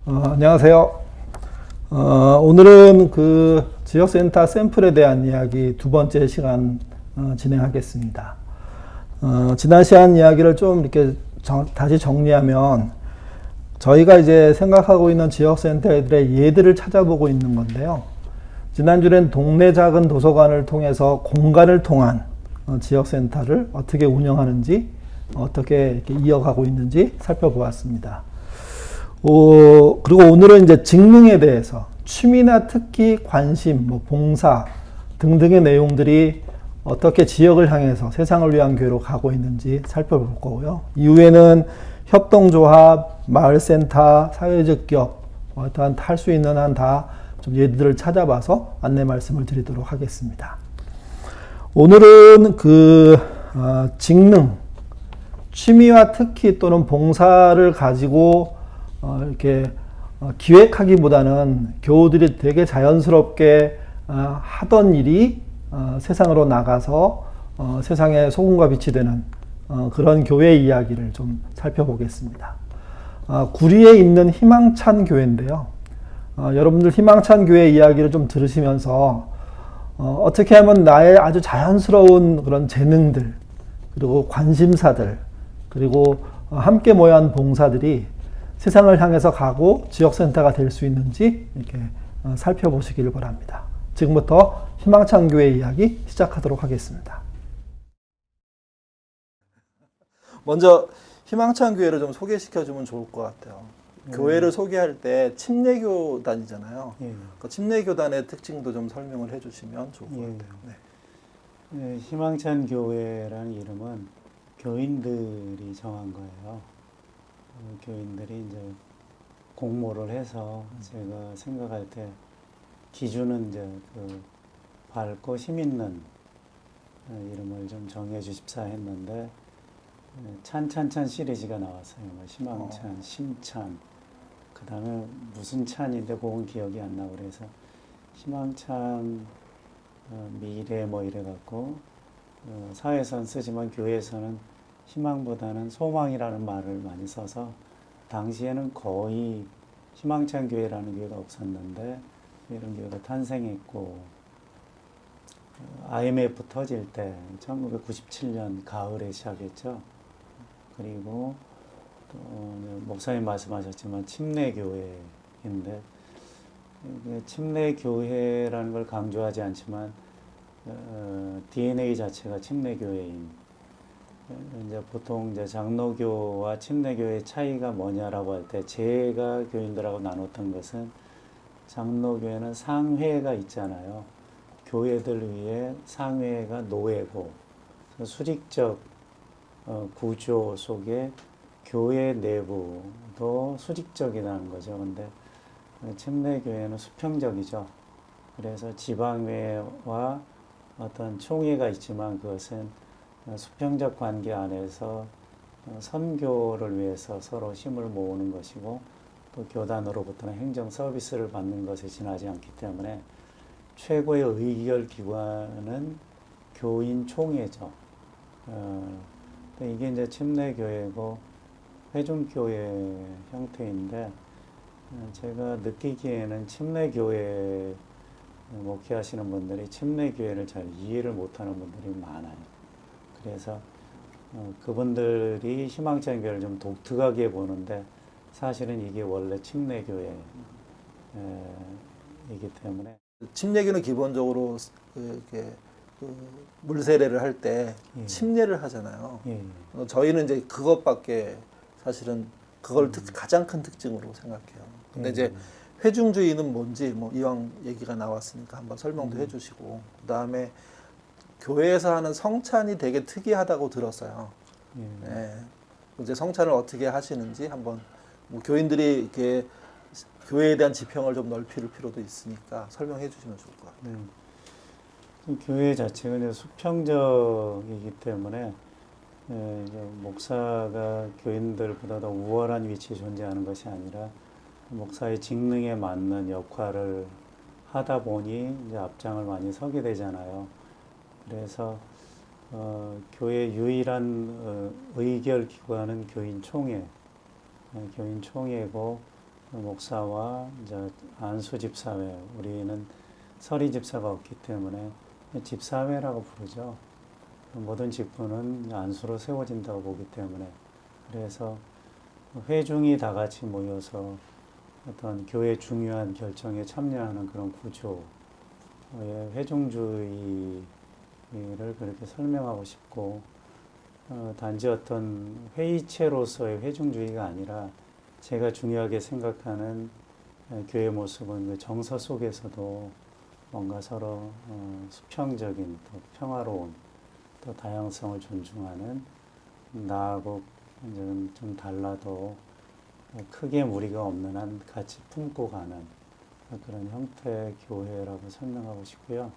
안녕하세요. 오늘은 그 지역센터 샘플에 대한 이야기 두 번째 시간 진행하겠습니다. 지난 시간 이야기를 좀 이렇게 다시 정리하면 저희가 이제 생각하고 있는 지역센터들의 예들을 찾아보고 있는 건데요. 지난주엔 동네 작은 도서관을 통해서 공간을 통한 지역센터를 어떻게 운영하는지 어떻게 이렇게 이어가고 있는지 살펴보았습니다. 그리고 오늘은 이제 직능에 대해서 취미나 특기, 관심, 봉사 등등의 내용들이 어떻게 지역을 향해서 세상을 위한 교회로 가고 있는지 살펴볼 거고요. 이후에는 협동조합, 마을센터, 사회적 기업, 어떠한 할 수 있는 한 다 좀 예들을 찾아봐서 안내 말씀을 드리도록 하겠습니다. 오늘은 직능, 취미와 특기 또는 봉사를 가지고 이렇게 기획하기보다는 교우들이 되게 자연스럽게 하던 일이 세상으로 나가서 세상에 소금과 빛이 되는 그런 교회 이야기를 좀 살펴보겠습니다. 구리에 있는 희망찬 교회인데요. 여러분들 희망찬 교회 이야기를 좀 들으시면서 어떻게 하면 나의 아주 자연스러운 그런 재능들, 그리고 관심사들, 그리고 함께 모여한 봉사들이 세상을 향해서 가고 지역센터가 될 수 있는지 이렇게 살펴보시길 바랍니다. 지금부터 희망찬 교회 이야기 시작하도록 하겠습니다. 먼저 희망찬 교회를 좀 소개시켜주면 좋을 것 같아요. 교회를 소개할 때 침례교단이잖아요. 그 침례교단의 특징도 좀 설명을 해주시면 좋을 것 같아요. 네, 희망찬 교회라는 이름은 교인들이 정한 거예요. 교인들이 이제 공모를 해서 제가 생각할 때 기준은 이제 밝고 힘 있는 이름을 좀 정해 주십사 했는데 찬찬찬 시리즈가 나왔어요. 희망찬, 심찬, 그 다음에 무슨 찬인데 그건 기억이 안 나고 그래서 희망찬, 미래 이래갖고 사회에서는 쓰지만 교회에서는 희망보다는 소망이라는 말을 많이 써서 당시에는 거의 희망찬 교회라는 교회가 없었는데 이런 교회가 탄생했고 IMF 터질 때 1997년 가을에 시작했죠. 그리고 또 목사님 말씀하셨지만 침례교회인데 침례교회라는 걸 강조하지 않지만 DNA 자체가 침례교회인. 이제 보통 이제 장로교와 침례교의 차이가 뭐냐라고 할 때 제가 교인들하고 나눴던 것은 장로교회는 상회가 있잖아요. 교회들 위해 상회가 노예고 수직적 구조 속에 교회 내부도 수직적이라는 거죠. 근데 침례교회는 수평적이죠. 그래서 지방회와 어떤 총회가 있지만 그것은 수평적 관계 안에서 선교를 위해서 서로 힘을 모으는 것이고 또 교단으로부터는 행정 서비스를 받는 것에 지나지 않기 때문에 최고의 의결 기관은 교인 총회죠. 이게 이제 침례교회고 회중교회 형태인데 제가 느끼기에는 침례교회 목회하시는 분들이 침례교회를 잘 이해를 못하는 분들이 많아요. 그래서 그분들이 희망찬 교회를 좀 독특하게 보는데 사실은 이게 원래 침례교회이기 때문에 침례교는 기본적으로 물세례를 할 때 침례를 하잖아요. 저희는 이제 그것밖에 사실은 그걸 가장 큰 특징으로 생각해요. 근데 이제 회중주의는 뭔지 이왕 얘기가 나왔으니까 한번 설명도 해주시고 그 다음에 교회에서 하는 성찬이 되게 특이하다고 들었어요. 네. 이제 성찬을 어떻게 하시는지 한번 교인들이 이렇게 교회에 대한 지평을 좀 넓힐 필요도 있으니까 설명해 주시면 좋을 것 같아요. 교회 자체가 이제 수평적이기 때문에 목사가 교인들보다 더 우월한 위치에 존재하는 것이 아니라 목사의 직능에 맞는 역할을 하다 보니 이제 앞장을 많이 서게 되잖아요. 그래서 교회 유일한 의결 기관은 교인 총회고 목사와 이제 안수 집사회, 우리는 서리 집사가 없기 때문에 집사회라고 부르죠. 모든 직분은 안수로 세워진다고 보기 때문에, 그래서 회중이 다 같이 모여서 어떤 교회 중요한 결정에 참여하는 그런 구조의 회중주의를 그렇게 설명하고 싶고, 단지 어떤 회의체로서의 회중주의가 아니라 제가 중요하게 생각하는 교회 모습은 그 정서 속에서도 뭔가 서로 수평적인, 또 평화로운, 또 다양성을 존중하는, 나하고 좀 달라도 크게 무리가 없는 한 같이 품고 가는 그런 형태의 교회라고 설명하고 싶고요.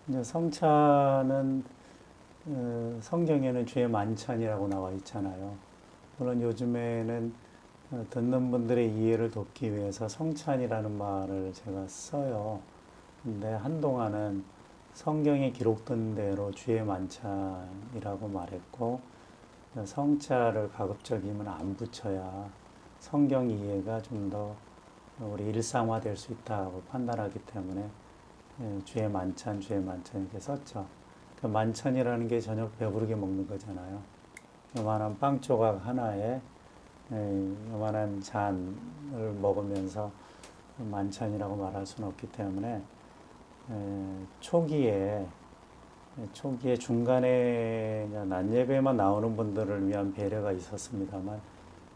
이제 성찬은 성경에는 주의 만찬이라고 나와 있잖아요. 물론 요즘에는 듣는 분들의 이해를 돕기 위해서 성찬이라는 말을 제가 써요. 근데 한동안은 성경에 기록된 대로 주의 만찬이라고 말했고, 성자를 가급적이면 안 붙여야 성경 이해가 좀 더 우리 일상화될 수 있다고 판단하기 때문에 주의 만찬, 주의 만찬 이렇게 썼죠. 그 만찬이라는 게 저녁 배부르게 먹는 거잖아요. 요만한 빵 조각 하나에 요만한 잔을 먹으면서 만찬이라고 말할 수는 없기 때문에 초기에 중간에 낮 예배만 나오는 분들을 위한 배려가 있었습니다만,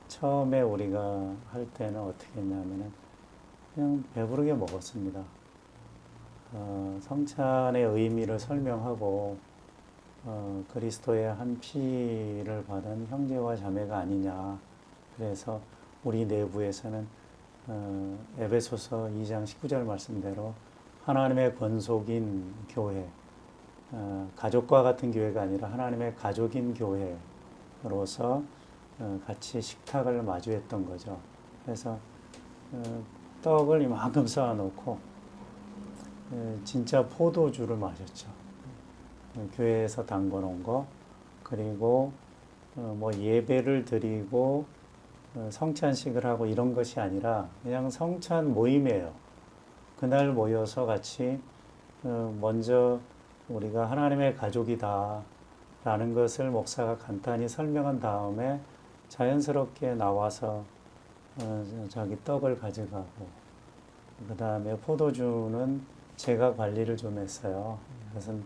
처음에 우리가 할 때는 어떻게 했냐면은 그냥 배부르게 먹었습니다. 성찬의 의미를 설명하고 그리스도의 한 피를 받은 형제와 자매가 아니냐. 그래서 우리 내부에서는 에베소서 2장 19절 말씀대로 하나님의 권속인 교회, 가족과 같은 교회가 아니라 하나님의 가족인 교회로서 같이 식탁을 마주했던 거죠. 그래서 떡을 이만큼 쌓아놓고 진짜 포도주를 마셨죠. 교회에서 담궈놓은 거, 그리고 뭐 예배를 드리고 성찬식을 하고 이런 것이 아니라 그냥 성찬 모임이에요. 그날 모여서 같이 먼저 우리가 하나님의 가족이다 라는 것을 목사가 간단히 설명한 다음에 자연스럽게 나와서 자기 떡을 가져가고, 그 다음에 포도주는 제가 관리를 좀 했어요. 그것은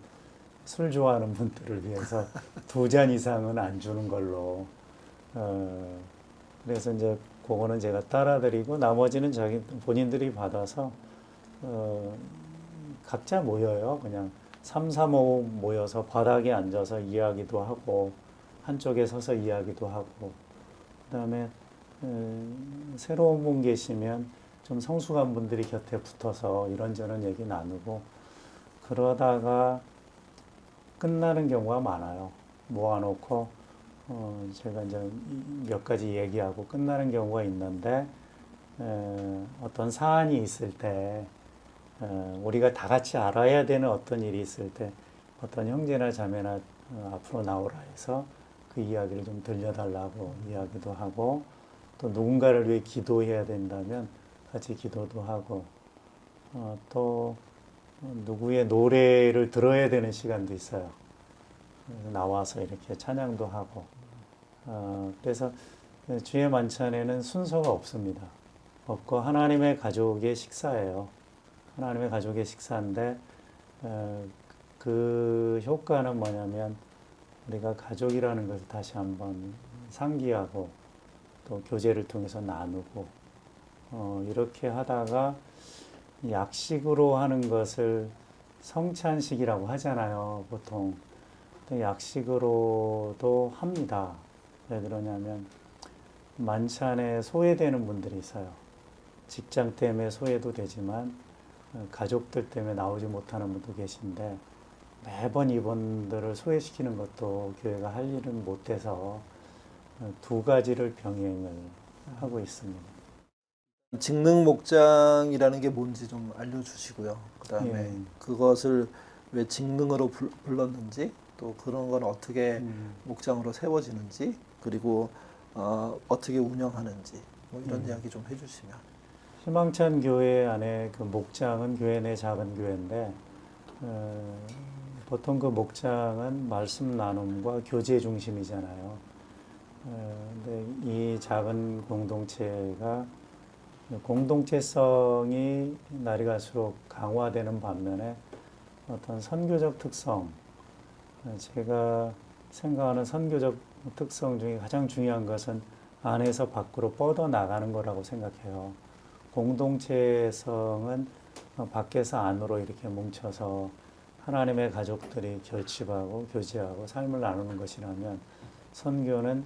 술 좋아하는 분들을 위해서 2잔 이상은 안 주는 걸로. 그래서 이제 그거는 제가 따라드리고, 나머지는 본인들이 받아서 각자 모여요. 그냥 3, 4, 5 모여서 바닥에 앉아서 이야기도 하고, 한쪽에 서서 이야기도 하고, 그 다음에 새로운 분 계시면 좀 성숙한 분들이 곁에 붙어서 이런저런 얘기 나누고, 그러다가 끝나는 경우가 많아요. 모아놓고 제가 이제 몇 가지 얘기하고 끝나는 경우가 있는데, 어떤 사안이 있을 때 우리가 다 같이 알아야 되는 어떤 일이 있을 때 어떤 형제나 자매나 앞으로 나오라 해서 그 이야기를 좀 들려달라고 이야기도 하고, 또 누군가를 위해 기도해야 된다면 같이 기도도 하고, 또 누구의 노래를 들어야 되는 시간도 있어요. 나와서 이렇게 찬양도 하고. 그래서 주의 만찬에는 순서가 없습니다. 없고 하나님의 가족의 식사예요. 하나님의 가족의 식사인데, 그 효과는 뭐냐면 우리가 가족이라는 것을 다시 한번 상기하고, 또 교제를 통해서 나누고, 이렇게 하다가 약식으로 하는 것을 성찬식이라고 하잖아요, 보통. 약식으로도 합니다. 왜 그러냐면 만찬에 소외되는 분들이 있어요. 직장 때문에 소외도 되지만 가족들 때문에 나오지 못하는 분도 계신데, 매번 이분들을 소외시키는 것도 교회가 할 일은 못해서 2가지를 병행을 하고 있습니다. 직능 목장이라는 게 뭔지 좀 알려주시고요. 그 다음에 예. 그것을 왜 직능으로 불렀는지, 또 그런 건 어떻게 목장으로 세워지는지, 그리고 어떻게 운영하는지, 뭐 이런 이야기 좀 해주시면. 희망찬 교회 안에 그 목장은 교회 내 작은 교회인데 보통 그 목장은 말씀 나눔과 교제 중심이잖아요. 근데 이 작은 공동체가 공동체성이 날이 갈수록 강화되는 반면에 어떤 선교적 특성, 제가 생각하는 선교적 특성 중에 가장 중요한 것은 안에서 밖으로 뻗어 나가는 거라고 생각해요. 공동체성은 밖에서 안으로 이렇게 뭉쳐서 하나님의 가족들이 결집하고 교제하고 삶을 나누는 것이라면, 선교는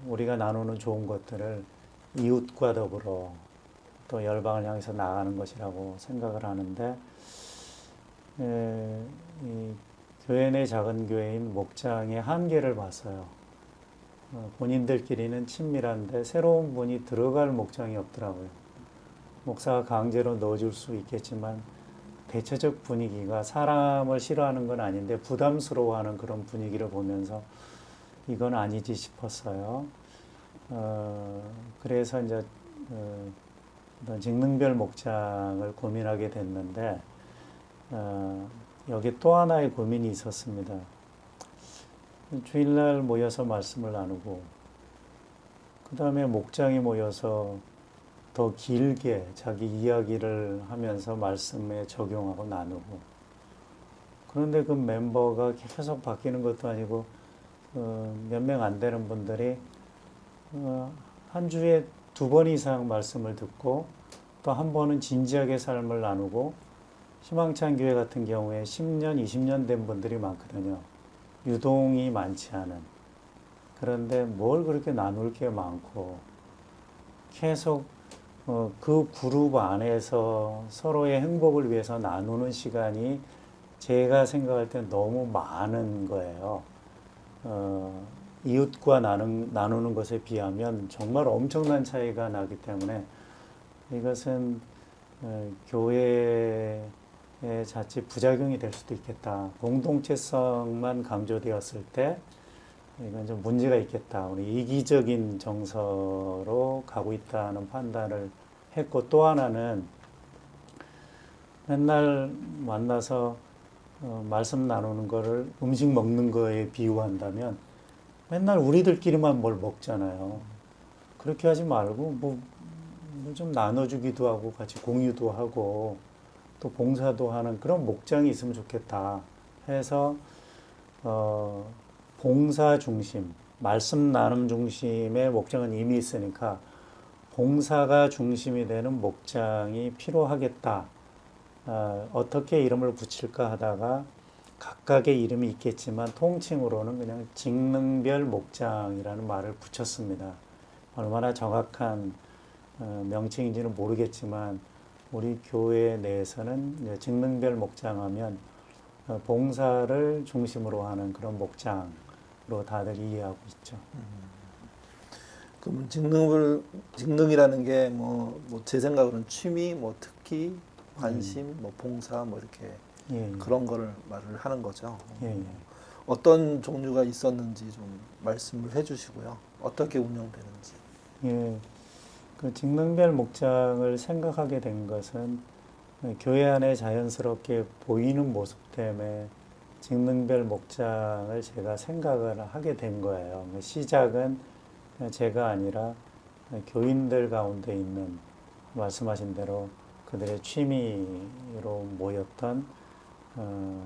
우리가 나누는 좋은 것들을 이웃과 더불어 또 열방을 향해서 나가는 것이라고 생각을 하는데, 이 교회 내 작은 교회인 목장의 한계를 봤어요. 본인들끼리는 친밀한데 새로운 분이 들어갈 목장이 없더라고요. 목사가 강제로 넣어줄 수 있겠지만 대체적 분위기가 사람을 싫어하는 건 아닌데 부담스러워하는 그런 분위기를 보면서 이건 아니지 싶었어요. 그래서 이제 어떤 직능별 목장을 고민하게 됐는데, 여기 또 하나의 고민이 있었습니다. 주일날 모여서 말씀을 나누고 그 다음에 목장이 모여서 더 길게 자기 이야기를 하면서 말씀에 적용하고 나누고, 그런데 그 멤버가 계속 바뀌는 것도 아니고 몇 명 안 되는 분들이 한 주에 2번 이상 말씀을 듣고 또 한 번은 진지하게 삶을 나누고, 희망찬 교회 같은 경우에 10년, 20년 된 분들이 많거든요. 유동이 많지 않은. 그런데 뭘 그렇게 나눌 게 많고 계속 그 그룹 안에서 서로의 행복을 위해서 나누는 시간이 제가 생각할 때 너무 많은 거예요. 이웃과 나누는 것에 비하면 정말 엄청난 차이가 나기 때문에 이것은 교회의 자칫 부작용이 될 수도 있겠다. 공동체성만 강조되었을 때 이건 좀 문제가 있겠다. 우리 이기적인 정서로 가고 있다는 판단을 했고, 또 하나는 맨날 만나서 말씀 나누는 거를 음식 먹는 거에 비유한다면 맨날 우리들끼리만 뭘 먹잖아요. 그렇게 하지 말고 뭐 좀 나눠주기도 하고 같이 공유도 하고 또 봉사도 하는 그런 목장이 있으면 좋겠다 해서 봉사 중심, 말씀 나눔 중심의 목장은 이미 있으니까 봉사가 중심이 되는 목장이 필요하겠다. 어떻게 이름을 붙일까 하다가 각각의 이름이 있겠지만 통칭으로는 그냥 직능별 목장이라는 말을 붙였습니다. 얼마나 정확한 명칭인지는 모르겠지만 우리 교회 내에서는 직능별 목장하면 봉사를 중심으로 하는 그런 목장으로 다들 이해하고 있죠. 그럼 직능이라는 게 뭐 제 생각으로는 취미, 뭐 특기, 관심, 뭐 봉사, 뭐 이렇게 예, 그런 거를 말을 하는 거죠. 예, 예. 어떤 종류가 있었는지 좀 말씀을 해주시고요. 어떻게 운영되는지. 예, 그 직능별 목장을 생각하게 된 것은 교회 안에 자연스럽게 보이는 모습 때문에 직능별 목장을 제가 생각을 하게 된 거예요. 시작은 제가 아니라 교인들 가운데 있는, 말씀하신 대로 그들의 취미로 모였던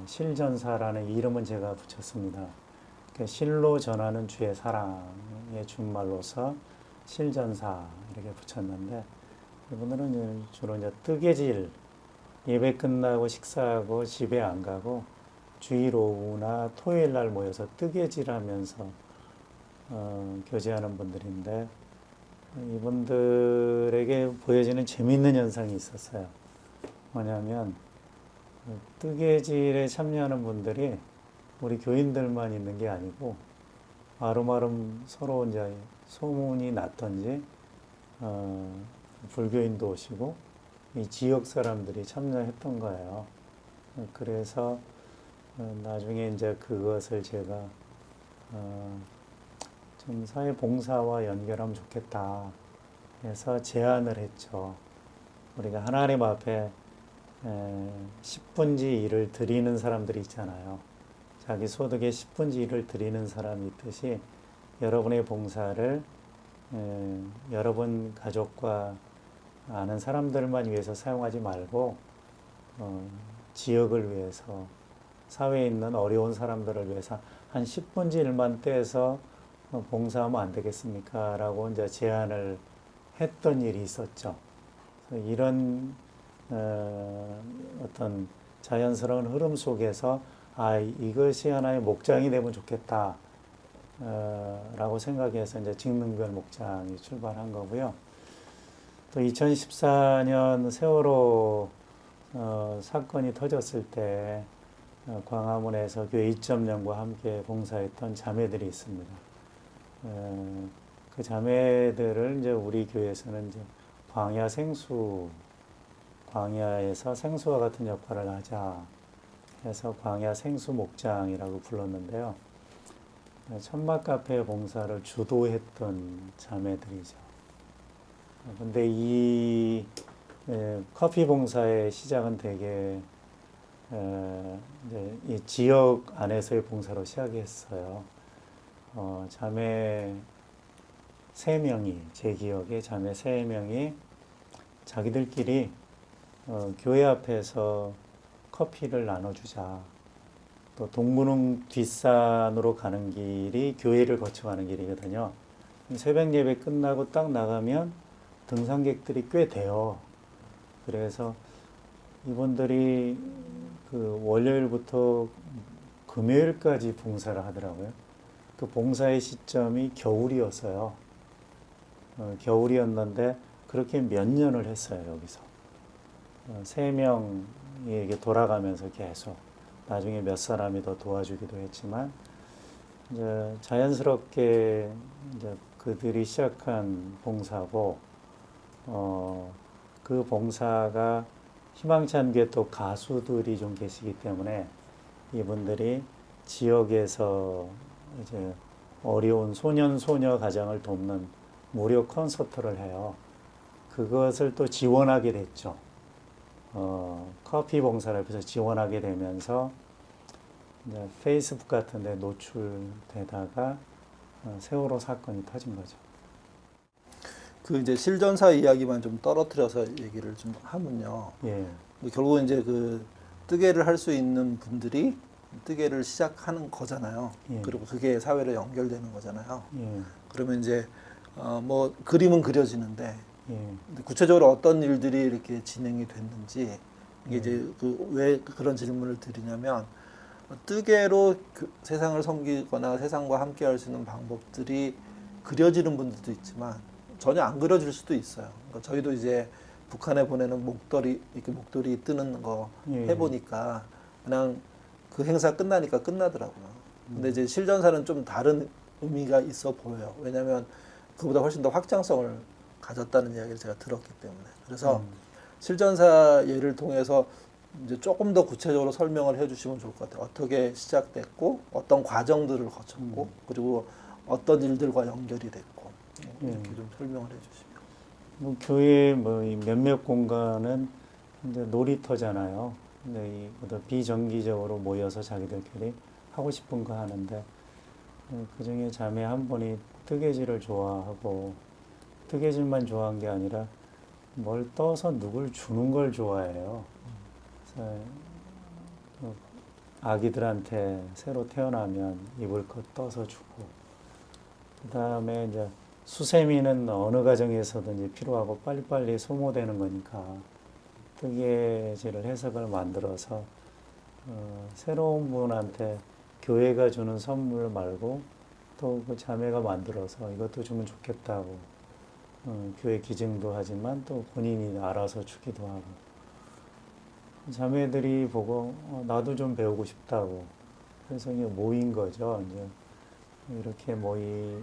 실전사라는 이름은 제가 붙였습니다. 실로 전하는 주의 사랑의 준말로서 실전사 이렇게 붙였는데, 이분들은 주로 이제 뜨개질, 예배 끝나고 식사하고 집에 안 가고 주일 오후나 토요일 날 모여서 뜨개질 하면서 교제하는 분들인데, 이분들에게 보여지는 재미있는 현상이 있었어요. 뭐냐면 뜨개질에 참여하는 분들이 우리 교인들만 있는 게 아니고 아름아름 서로 이제 소문이 났던지 불교인도 오시고 이 지역 사람들이 참여했던 거예요. 그래서 나중에 이제 그것을 제가 좀 사회 봉사와 연결하면 좋겠다 해서 제안을 했죠. 우리가 하나님 앞에 10분지 1을 드리는 사람들이 있잖아요. 자기 소득의 10분지 1을 드리는 사람이 있듯이 여러분의 봉사를 여러분 가족과 아는 사람들만 위해서 사용하지 말고 지역을 위해서, 사회에 있는 어려운 사람들을 위해서 한 10분지 1만 떼서 봉사하면 안 되겠습니까? 라고 이제 제안을 했던 일이 있었죠. 이런 어떤 자연스러운 흐름 속에서 이것이 하나의 목장이 되면 좋겠다 라고 생각해서 이제 직능별 목장이 출발한 거고요. 또 2014년 세월호 사건이 터졌을 때 광화문에서 교회 2.0과 함께 봉사했던 자매들이 있습니다. 그 자매들을 이제 우리 교회에서는 이제 광야에서 생수와 같은 역할을 하자 해서 광야 생수 목장이라고 불렀는데요. 천막 카페 봉사를 주도했던 자매들이죠. 근데 이 커피 봉사의 시작은 되게 이제 이 지역 안에서의 봉사로 시작했어요. 자매 3명이, 제 기억에 자매 3명이 자기들끼리 교회 앞에서 커피를 나눠주자. 또 동문흥 뒷산으로 가는 길이 교회를 거쳐가는 길이거든요. 새벽 예배 끝나고 딱 나가면 등산객들이 꽤 돼요. 그래서 이분들이 그 월요일부터 금요일까지 봉사를 하더라고요. 그 봉사의 시점이 겨울이었어요. 겨울이었는데 그렇게 몇 년을 했어요, 여기서. 3명이 이게 돌아가면서 계속. 나중에 몇 사람이 더 도와주기도 했지만, 이제 자연스럽게 이제 그들이 시작한 봉사고, 그 봉사가 희망찬 교회 또 가수들이 좀 계시기 때문에 이분들이 지역에서 이제 어려운 소년, 소녀 가정을 돕는 무료 콘서트를 해요. 그것을 또 지원하게 됐죠. 커피 봉사를 해서 지원하게 되면서 이제 페이스북 같은 데 노출되다가 세월호 사건이 터진 거죠. 그 이제 실전사 이야기만 좀 떨어뜨려서 얘기를 좀 하면요. 예. 결국 이제 그 뜨개를 할 수 있는 분들이 뜨개를 시작하는 거잖아요. 예. 그리고 그게 사회로 연결되는 거잖아요. 예. 그러면 이제 뭐 그림은 그려지는데 예. 구체적으로 어떤 일들이 이렇게 진행이 됐는지 이게 이제 왜 그런 질문을 드리냐면 뜨개로 세상을 섬기거나 세상과 함께 할 수 있는 방법들이 그려지는 분들도 있지만 전혀 안 그려질 수도 있어요. 그러니까 저희도 이제 북한에 보내는 목도리 뜨는 거 예. 해보니까 그냥 그 행사 끝나니까 끝나더라고요. 근데 이제 실전사는 좀 다른 의미가 있어 보여요. 왜냐하면 그보다 훨씬 더 확장성을 가졌다는 이야기를 제가 들었기 때문에. 그래서 실전사 예를 통해서 이제 조금 더 구체적으로 설명을 해주시면 좋을 것 같아요. 어떻게 시작됐고, 어떤 과정들을 거쳤고, 그리고 어떤 일들과 연결이 됐고, 이렇게 좀 설명을 해주시면. 뭐 교회 뭐 몇몇 공간은 이제 놀이터잖아요. 근데 이 비정기적으로 모여서 자기들끼리 하고 싶은 거 하는데 그 중에 자매 한 분이 뜨개질을 좋아하고 뜨개질만 좋아한 게 아니라 뭘 떠서 누굴 주는 걸 좋아해요. 그래서 아기들한테 새로 태어나면 입을 것 떠서 주고 그 다음에 이제 수세미는 어느 가정에서든지 필요하고 빨리빨리 소모되는 거니까 뜨개질을 해석을 만들어서 새로운 분한테 교회가 주는 선물 말고 또 그 자매가 만들어서 이것도 주면 좋겠다고 교회 기증도 하지만 또 본인이 알아서 주기도 하고 자매들이 보고 나도 좀 배우고 싶다고 그래서 이게 모인 거죠. 이제 이렇게 모이는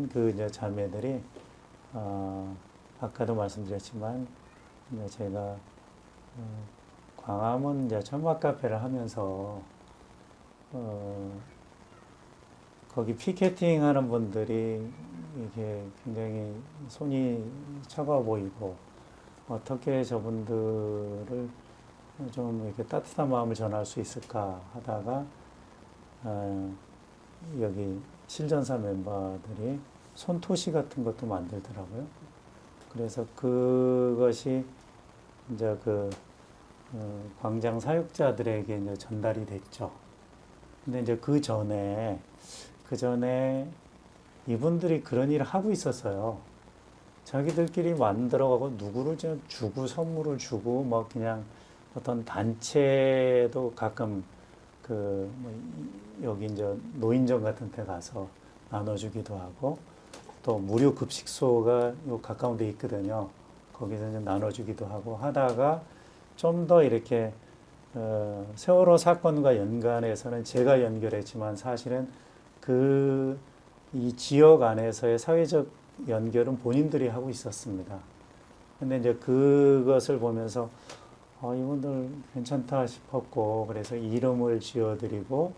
그 이제 자매들이 아까도 말씀드렸지만 이제 제가 광화문 이제 천막 카페를 하면서 거기 피켓팅 하는 분들이 이게 굉장히 손이 차가워 보이고 어떻게 저분들을 좀 이렇게 따뜻한 마음을 전할 수 있을까 하다가 여기 실전사 멤버들이 손토시 같은 것도 만들더라고요. 그래서 그것이 이제 광장 사육자들에게 이제 전달이 됐죠. 근데 이제 그 전에 이분들이 그런 일을 하고 있었어요. 자기들끼리 만들어가고 누구를 주고 선물을 주고 뭐 그냥 어떤 단체도 가끔 여기 이제 노인정 같은 데 가서 나눠주기도 하고 또 무료 급식소가 요 가까운 데 있거든요. 거기서 이제 나눠주기도 하고 하다가 좀 더 이렇게 세월호 사건과 연관해서는 제가 연결했지만 사실은 이 지역 안에서의 사회적 연결은 본인들이 하고 있었습니다. 근데 이제 그것을 보면서 이분들 괜찮다 싶었고 그래서 이름을 지어드리고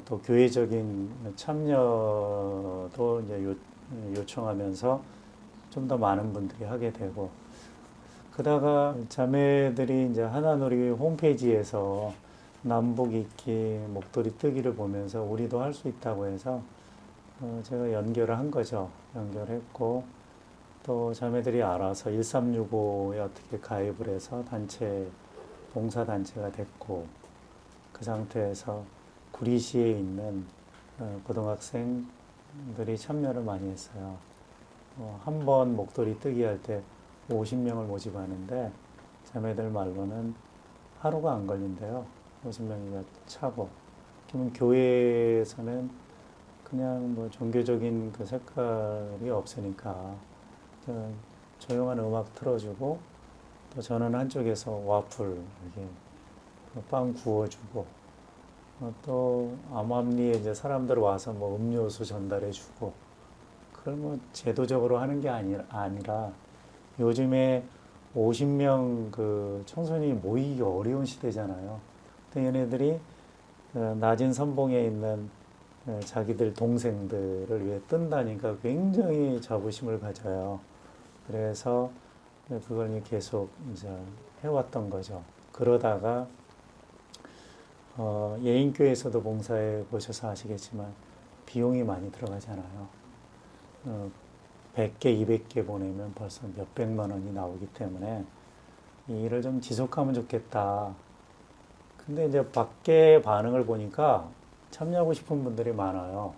또 교회적인 참여도 이제 요청하면서 좀 더 많은 분들이 하게 되고 그러다가 자매들이 이제 하나누리 홈페이지에서 남북 읽기 목도리 뜨기를 보면서 우리도 할 수 있다고 해서 제가 연결을 한 거죠. 연결했고 또 자매들이 알아서 1365에 어떻게 가입을 해서 봉사단체가 됐고 그 상태에서 구리시에 있는 고등학생들이 참여를 많이 했어요. 한 번 목도리 뜨기 할 때 50명을 모집하는데 자매들 말로는 하루가 안 걸린대요. 50명이가 차고. 그러면 교회에서는 그냥 뭐 종교적인 그 색깔이 없으니까 조용한 음악 틀어주고 또 저는 한쪽에서 와플 이렇게 빵 구워주고 또 암암리에 이제 사람들 와서 뭐 음료수 전달해주고 그걸 뭐 제도적으로 하는 게 아니라 요즘에 50명 그 청소년이 모이기 어려운 시대잖아요. 근데 얘네들이 낮은 선봉에 있는 자기들 동생들을 위해 뜬다니까 굉장히 자부심을 가져요. 그래서 그걸 계속 이제 해왔던 거죠. 그러다가 예인교회에서도 봉사해 보셔서 아시겠지만 비용이 많이 들어가잖아요. 100개, 200개 보내면 벌써 몇백만 원이 나오기 때문에 이 일을 좀 지속하면 좋겠다. 근데 이제 밖에 반응을 보니까 참여하고 싶은 분들이 많아요.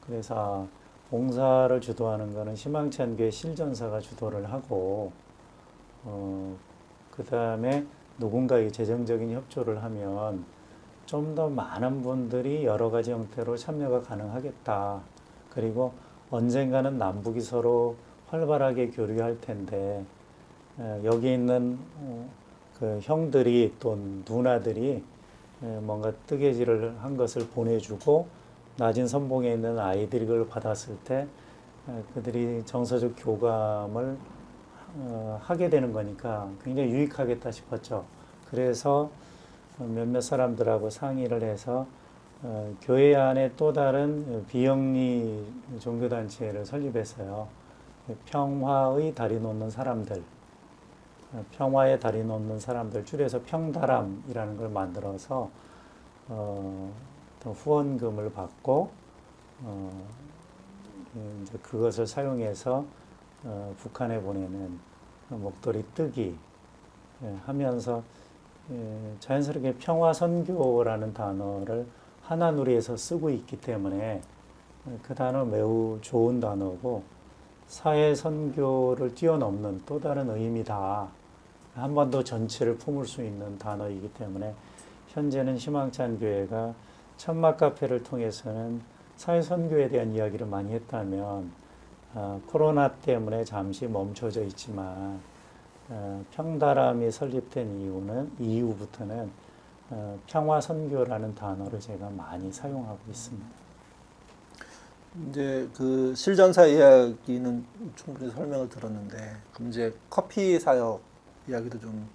그래서 봉사를 주도하는 거는 희망찬교회 실전사가 주도를 하고 그 다음에 누군가 이 재정적인 협조를 하면 좀 더 많은 분들이 여러 가지 형태로 참여가 가능하겠다. 그리고 언젠가는 남북이 서로 활발하게 교류할 텐데 여기 있는 그 형들이 또 누나들이 뭔가 뜨개질을 한 것을 보내주고 낮은 선봉에 있는 아이들이 그걸 받았을 때 그들이 정서적 교감을 하게 되는 거니까 굉장히 유익하겠다 싶었죠. 그래서 몇몇 사람들하고 상의를 해서 교회 안에 또 다른 비영리 종교단체를 설립했어요. 평화의 다리 놓는 사람들, 평화의 다리 놓는 사람들, 줄여서 평다람이라는 걸 만들어서 또 후원금을 받고 이제 그것을 사용해서 북한에 보내는 목도리 뜨기 하면서 자연스럽게 평화선교라는 단어를 하나누리에서 쓰고 있기 때문에 그 단어 매우 좋은 단어고 사회선교를 뛰어넘는 또 다른 의미다. 한반도 전체를 품을 수 있는 단어이기 때문에 현재는 희망찬교회가 천막카페를 통해서는 사회선교에 대한 이야기를 많이 했다면 코로나 때문에 잠시 멈춰져 있지만 평다람이 설립된 이후부터는 평화선교라는 단어를 제가 많이 사용하고 있습니다. 이제 그 실전사 이야기는 충분히 설명을 들었는데 그럼 이제 커피 사역 이야기도 좀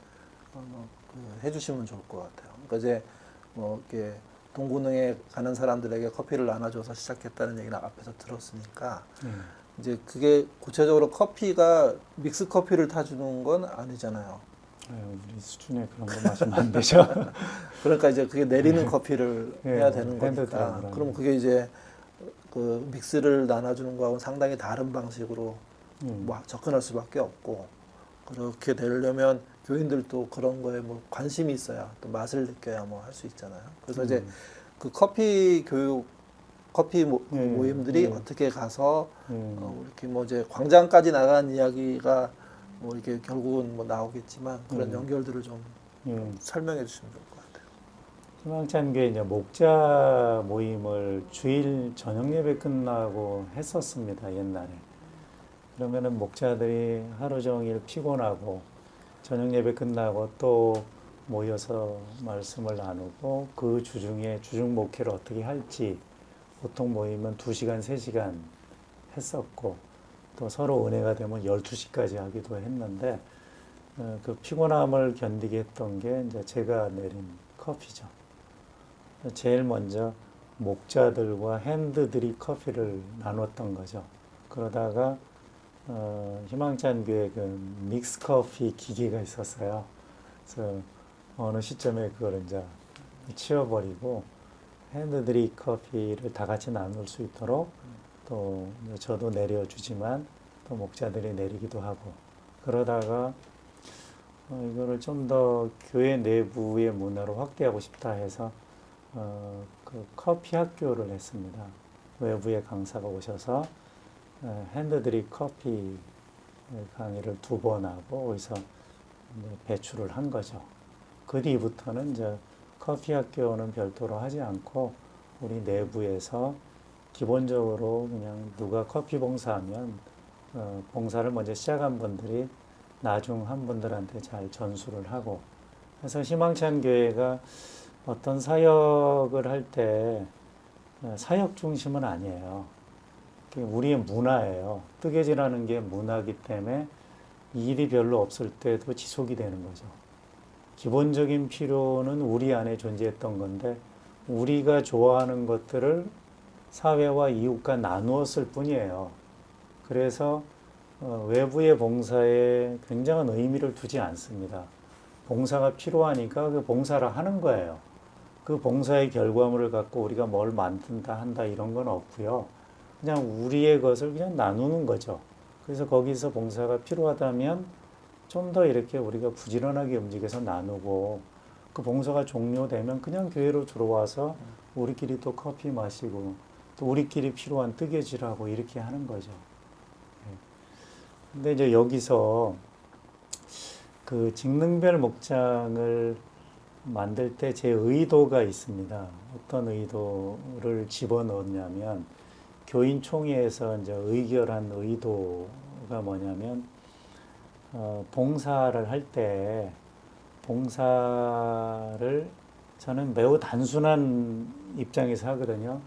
해주시면 좋을 것 같아요. 그러니까 이제 뭐 이렇게 동구능에 가는 사람들에게 커피를 나눠줘서 시작했다는 얘기는 앞에서 들었으니까 이제 그게 구체적으로 커피가 믹스 커피를 타주는 건 아니잖아요. 우리 수준에 그런 거 마시면 안 되죠. 그러니까 이제 그게 내리는 커피를 예, 해야 되는 핸드 거니까. 드라이브라는. 그럼 그게 이제 그 믹스를 나눠주는 거하고는 상당히 다른 방식으로 뭐 접근할 수밖에 없고, 그렇게 되려면 교인들도 그런 거에 뭐 관심이 있어야 또 맛을 느껴야 뭐 할 수 있잖아요. 그래서 이제 그 커피 교육, 커피 모임들이 어떻게 가서 이렇게 뭐 이제 광장까지 나간 이야기가 뭐 이렇게 결국은 뭐 나오겠지만 그런 연결들을 좀 설명해 주시면 좋을 것 같아요. 희망찬교회 이제 목자 모임을 주일 저녁 예배 끝나고 했었습니다, 옛날에. 그러면은 목자들이 하루 종일 피곤하고 저녁 예배 끝나고 또 모여서 말씀을 나누고 그 주중에 주중 목회를 어떻게 할지 보통 모이면 2시간, 3시간 했었고 또 서로 은혜가 되면 12시까지 하기도 했는데 그 피곤함을 견디게 했던 게 이제 제가 내린 커피죠. 제일 먼저 목자들과 핸드들이 커피를 나눴던 거죠. 그러다가 희망찬 교회 그 믹스 커피 기계가 있었어요. 그래서 어느 시점에 그걸 이제 치워버리고 핸드드립 커피를 다 같이 나눌 수 있도록 또 저도 내려주지만 또 목자들이 내리기도 하고 그러다가 이거를 좀 더 교회 내부의 문화로 확대하고 싶다 해서 그 커피 학교를 했습니다. 외부의 강사가 오셔서 핸드드립 커피 강의를 2번 하고 거기서 배출을 한 거죠. 그 뒤부터는 이제 커피 학교는 별도로 하지 않고 우리 내부에서 기본적으로 그냥 누가 커피 봉사하면 봉사를 먼저 시작한 분들이 나중 한 분들한테 잘 전수를 하고 그래서 희망찬 교회가 어떤 사역을 할 때 사역 중심은 아니에요. 우리의 문화예요. 뜨개질하는 게 문화이기 때문에 일이 별로 없을 때도 지속이 되는 거죠. 기본적인 필요는 우리 안에 존재했던 건데 우리가 좋아하는 것들을 사회와 이웃과 나누었을 뿐이에요. 그래서 외부의 봉사에 굉장한 의미를 두지 않습니다. 봉사가 필요하니까 그 봉사를 하는 거예요. 그 봉사의 결과물을 갖고 우리가 뭘 만든다 한다 이런 건 없고요. 그냥 우리의 것을 그냥 나누는 거죠. 그래서 거기서 봉사가 필요하다면 좀 더 이렇게 우리가 부지런하게 움직여서 나누고 그 봉사가 종료되면 그냥 교회로 들어와서 우리끼리 또 커피 마시고 또 우리끼리 필요한 뜨개질하고 이렇게 하는 거죠. 근데 이제 여기서 그 직능별 목장을 만들 때 제 의도가 있습니다. 어떤 의도를 집어넣었냐면 교인 총회에서 이제 의결한 의도가 뭐냐면 봉사를 할 때 봉사를 저는 매우 단순한 입장에서 하거든요.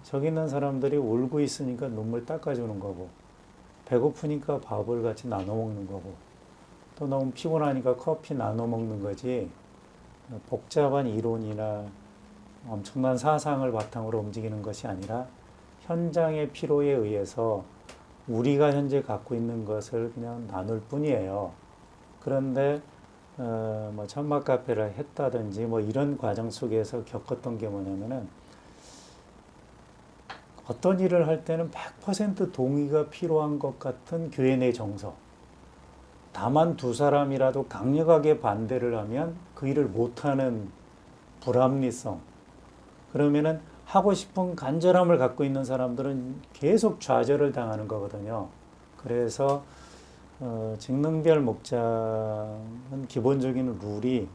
저기 있는 사람들이 울고 있으니까 눈물 닦아주는 거고 배고프니까 밥을 같이 나눠 먹는 거고 또 너무 피곤하니까 커피 나눠 먹는 거지 복잡한 이론이나 엄청난 사상을 바탕으로 움직이는 것이 아니라 현장의 필요에 의해서 우리가 현재 갖고 있는 것을 그냥 나눌 뿐이에요. 그런데 뭐 천막 카페를 했다든지 뭐 이런 과정 속에서 겪었던 게 뭐냐면은 어떤 일을 할 때는 100% 동의가 필요한 것 같은 교회 내 정서. 다만 2사람이라도 강력하게 반대를 하면 그 일을 못하는 불합리성. 그러면은 하고 싶은 간절함을 갖고 있는 사람들은 계속 좌절을 당하는 거거든요. 그래서 직능별 목장은 기본적인 룰이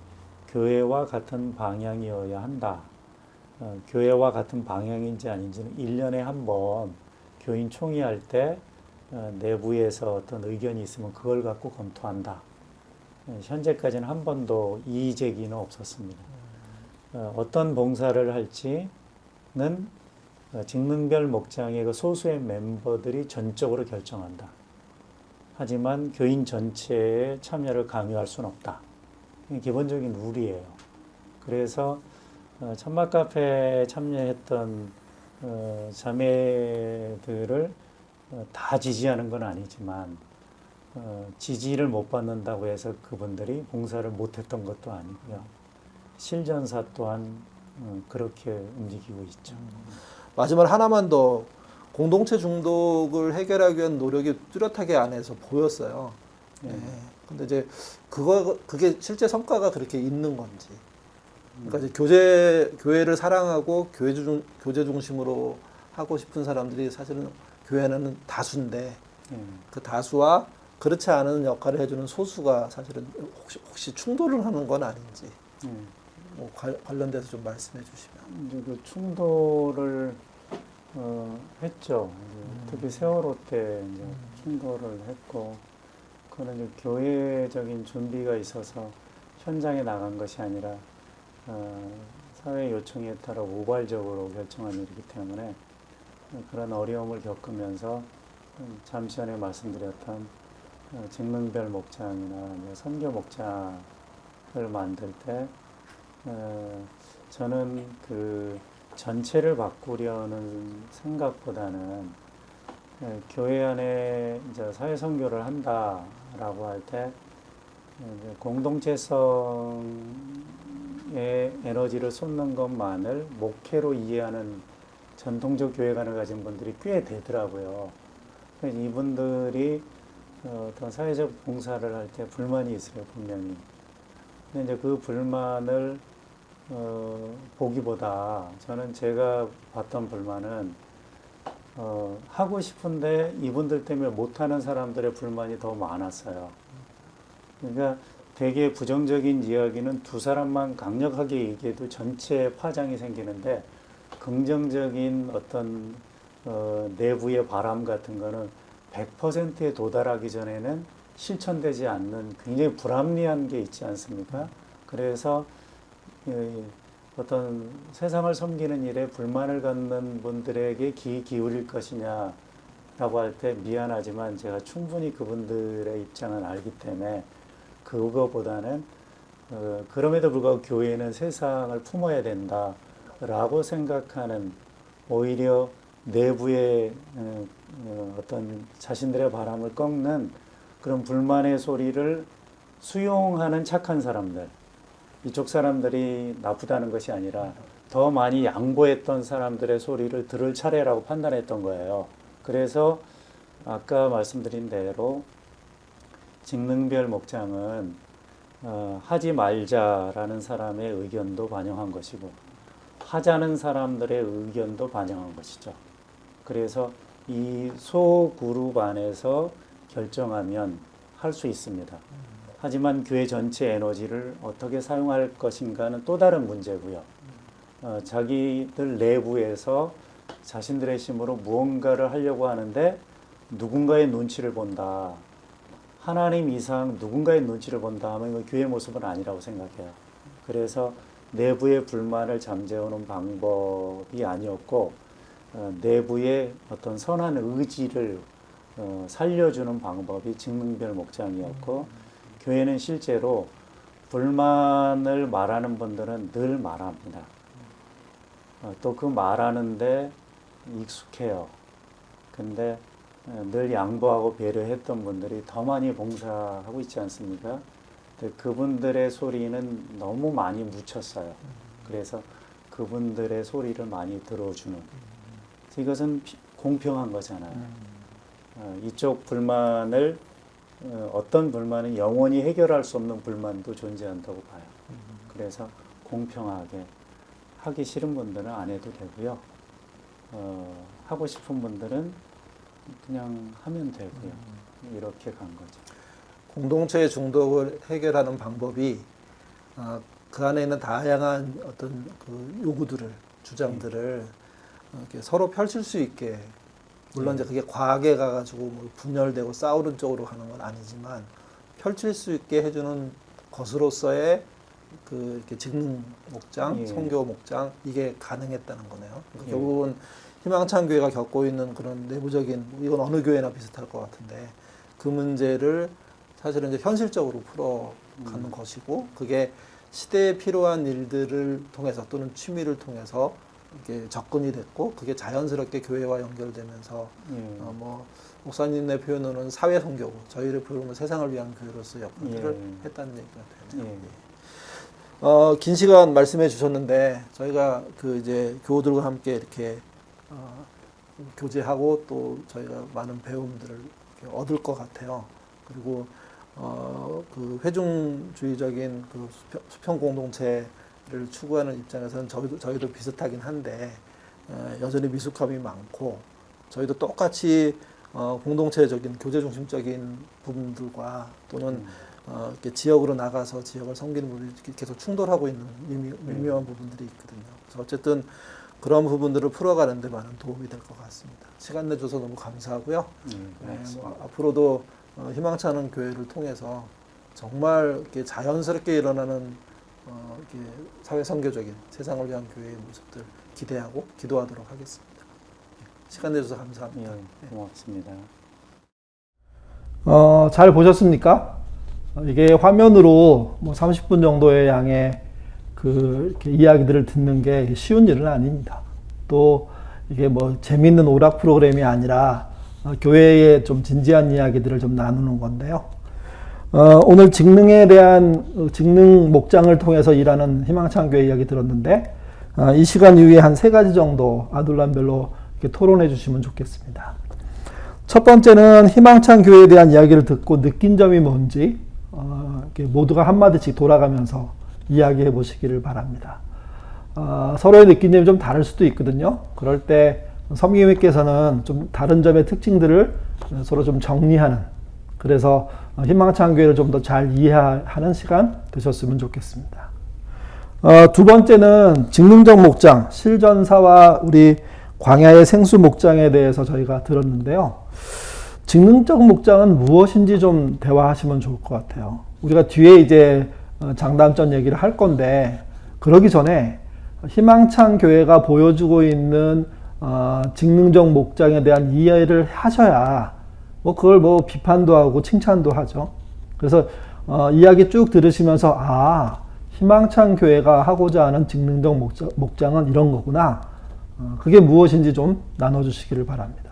교회와 같은 방향이어야 한다. 교회와 같은 방향인지 아닌지는 1년에 한 번 교인 총회할 때 내부에서 어떤 의견이 있으면 그걸 갖고 검토한다. 현재까지는 한 번도 이의 제기는 없었습니다. 어떤 봉사를 할지는 직능별 목장의 그 소수의 멤버들이 전적으로 결정한다. 하지만 교인 전체의 참여를 강요할 수는 없다. 이게 기본적인 룰이에요. 그래서 천막 카페에 참여했던 자매들을 다 지지하는 건 아니지만 지지를 못 받는다고 해서 그분들이 봉사를 못했던 것도 아니고요. 실전사 또한 그렇게 움직이고 있죠. 마지막 하나만 더 공동체 중독을 해결하기 위한 노력이 뚜렷하게 안에서 보였어요. 예. 근데 이제 그게 실제 성과가 그렇게 있는 건지. 그러니까 이제 교회를 사랑하고 교제 중심으로 하고 싶은 사람들이 사실은 교회는 다수인데 그 다수와 그렇지 않은 역할을 해주는 소수가 사실은 혹시 충돌을 하는 건 아닌지 뭐 관련돼서 좀 말씀해 주시면. 이제 그 충돌을 했죠. 이제 특히 세월호 때 이제 충돌을 했고, 그거는 이제 교회적인 준비가 있어서 현장에 나간 것이 아니라 사회 요청에 따라 우발적으로 결정한 일이기 때문에 그런 어려움을 겪으면서 잠시 전에 말씀드렸던 직능별 목장이나 선교 목장을 만들 때 저는 그 전체를 바꾸려는 생각보다는 교회 안에 이제 사회 선교를 한다라고 할 때 공동체성의 에너지를 쏟는 것만을 목회로 이해하는 전통적 교회관을 가진 분들이 꽤 되더라고요. 이분들이 어떤 사회적 봉사를 할 때 불만이 있어요, 분명히. 근데 이제 그 불만을 보기보다 저는 제가 봤던 불만은 하고 싶은데 이분들 때문에 못하는 사람들의 불만이 더 많았어요. 그러니까 되게 부정적인 이야기는 두 사람만 강력하게 얘기해도 전체 파장이 생기는데 긍정적인 어떤 내부의 바람 같은 거는 100%에 도달하기 전에는 실천되지 않는 굉장히 불합리한 게 있지 않습니까? 그래서 어떤 세상을 섬기는 일에 불만을 갖는 분들에게 귀 기울일 것이냐라고 할 때 미안하지만 제가 충분히 그분들의 입장을 알기 때문에 그거보다는 그럼에도 불구하고 교회는 세상을 품어야 된다라고 생각하는 오히려 내부의 어떤 자신들의 바람을 꺾는 그런 불만의 소리를 수용하는 착한 사람들, 이쪽 사람들이 나쁘다는 것이 아니라 더 많이 양보했던 사람들의 소리를 들을 차례라고 판단했던 거예요. 그래서 아까 말씀드린 대로 직능별 목장은 하지 말자라는 사람의 의견도 반영한 것이고 하자는 사람들의 의견도 반영한 것이죠. 그래서 이 소그룹 안에서 결정하면 할 수 있습니다. 하지만 교회 전체 에너지를 어떻게 사용할 것인가는 또 다른 문제고요. 자기들 내부에서 자신들의 힘으로 무언가를 하려고 하는데 누군가의 눈치를 본다. 하나님 이상 누군가의 눈치를 본다 하면 이건 교회 모습은 아니라고 생각해요. 그래서 내부의 불만을 잠재우는 방법이 아니었고 내부의 어떤 선한 의지를 살려주는 방법이 직능별 목장이었고 교회는 실제로 불만을 말하는 분들은 늘 말합니다. 또 그 말하는데 익숙해요. 근데 늘 양보하고 배려했던 분들이 더 많이 봉사하고 있지 않습니까? 근데 그분들의 소리는 너무 많이 묻혔어요. 그래서 그분들의 소리를 많이 들어주는. 이것은 공평한 거잖아요. 이쪽 불만을 어떤 불만은 영원히 해결할 수 없는 불만도 존재한다고 봐요. 그래서 공평하게 하기 싫은 분들은 안 해도 되고요. 하고 싶은 분들은 그냥 하면 되고요. 이렇게 간 거죠. 공동체의 중독을 해결하는 방법이 그 안에 있는 다양한 어떤 그 요구들을, 주장들을 이렇게 서로 펼칠 수 있게, 물론 이제 그게 과하게 가가지고 뭐 분열되고 싸우는 쪽으로 가는 건 아니지만 펼칠 수 있게 해주는 것으로서의 그 이렇게 직능 목장, 선교 목장 이게 가능했다는 거네요. 그러니까 결국은 희망찬 교회가 겪고 있는 그런 내부적인, 이건 어느 교회나 비슷할 것 같은데 그 문제를 사실은 이제 현실적으로 풀어가는 것이고, 그게 시대에 필요한 일들을 통해서 또는 취미를 통해서 이렇게 접근이 됐고 그게 자연스럽게 교회와 연결되면서 뭐 목사님의 표현으로는 사회 선교고 저희를 부르면 세상을 위한 교회로서 역할을 했다는 얘기가 되네요. 긴 시간 말씀해 주셨는데 저희가 그 이제 교우들과 함께 이렇게 교제하고 또 저희가 많은 배움들을 이렇게 얻을 것 같아요. 그리고 그 회중주의적인 그 수평 공동체를 추구하는 입장에서는 저희도 비슷하긴 한데 여전히 미숙함이 많고 저희도 똑같이 공동체적인 교제 중심적인 부분들과 또는 이렇게 지역으로 나가서 지역을 섬기는 부분이 계속 충돌하고 있는 미묘한 부분들이 있거든요. 그래서 어쨌든 그런 부분들을 풀어가는 데 많은 도움이 될 것 같습니다. 시간 내줘서 너무 감사하고요. 뭐 앞으로도 희망차는 교회를 통해서 정말 이렇게 자연스럽게 일어나는 이렇게 사회 선교적인 세상을 위한 교회의 모습들 기대하고 기도하도록 하겠습니다. 시간 내줘서 감사합니다. 고맙습니다. 잘 보셨습니까? 이게 화면으로 뭐 30분 정도의 양의 그 이렇게 이야기들을 듣는 게 쉬운 일은 아닙니다. 또 이게 뭐 재밌는 오락 프로그램이 아니라 교회의 좀 진지한 이야기들을 좀 나누는 건데요. 오늘 직능에 대한 직능 목장을 통해서 일하는 희망찬 교회 이야기 들었는데 이 시간 이후에 한 3가지 정도 아둘람별로 이렇게 토론해 주시면 좋겠습니다. 첫 번째는 희망찬 교회에 대한 이야기를 듣고 느낀 점이 뭔지 이렇게 모두가 한마디씩 돌아가면서 이야기해 보시기를 바랍니다. 서로의 느낀 점이 좀 다를 수도 있거든요. 그럴 때 섬기님께서는 좀 다른 점의 특징들을 서로 좀 정리하는, 그래서 희망찬 교회를 좀 더 잘 이해하는 시간 되셨으면 좋겠습니다. 두 번째는 직능적 목장, 실전사와 우리 광야의 생수 목장에 대해서 저희가 들었는데요. 직능적 목장은 무엇인지 좀 대화하시면 좋을 것 같아요. 우리가 뒤에 이제 장단점 얘기를 할 건데, 그러기 전에 희망찬 교회가 보여주고 있는 직능적 목장에 대한 이해를 하셔야 뭐 그걸 뭐 비판도 하고 칭찬도 하죠. 그래서 이야기 쭉 들으시면서 희망찬 교회가 하고자 하는 직능적 목장은 이런 거구나. 그게 무엇인지 좀 나눠주시기를 바랍니다.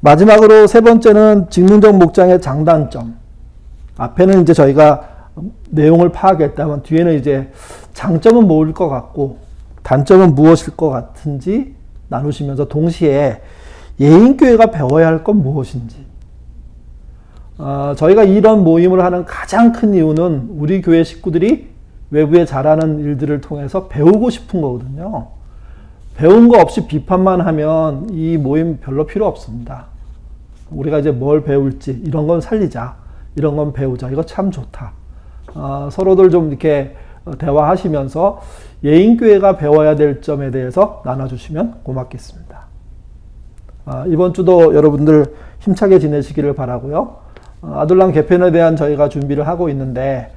마지막으로 3번째는 직능적 목장의 장단점. 앞에는 이제 저희가 내용을 파악했다면 뒤에는 이제 장점은 뭐일 것 같고 단점은 무엇일 것 같은지 나누시면서 동시에 예인교회가 배워야 할 건 무엇인지. 저희가 이런 모임을 하는 가장 큰 이유는 우리 교회 식구들이 외부에 잘하는 일들을 통해서 배우고 싶은 거거든요. 배운 거 없이 비판만 하면 이 모임 별로 필요 없습니다. 우리가 이제 뭘 배울지, 이런 건 살리자, 이런 건 배우자, 이거 참 좋다. 서로들 좀 이렇게 대화하시면서 예인교회가 배워야 될 점에 대해서 나눠주시면 고맙겠습니다. 이번 주도 여러분들 힘차게 지내시기를 바라고요. 아둘람 개편에 대한 저희가 준비를 하고 있는데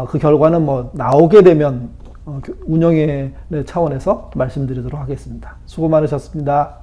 그 결과는 뭐 나오게 되면 운영의 차원에서 말씀드리도록 하겠습니다. 수고 많으셨습니다.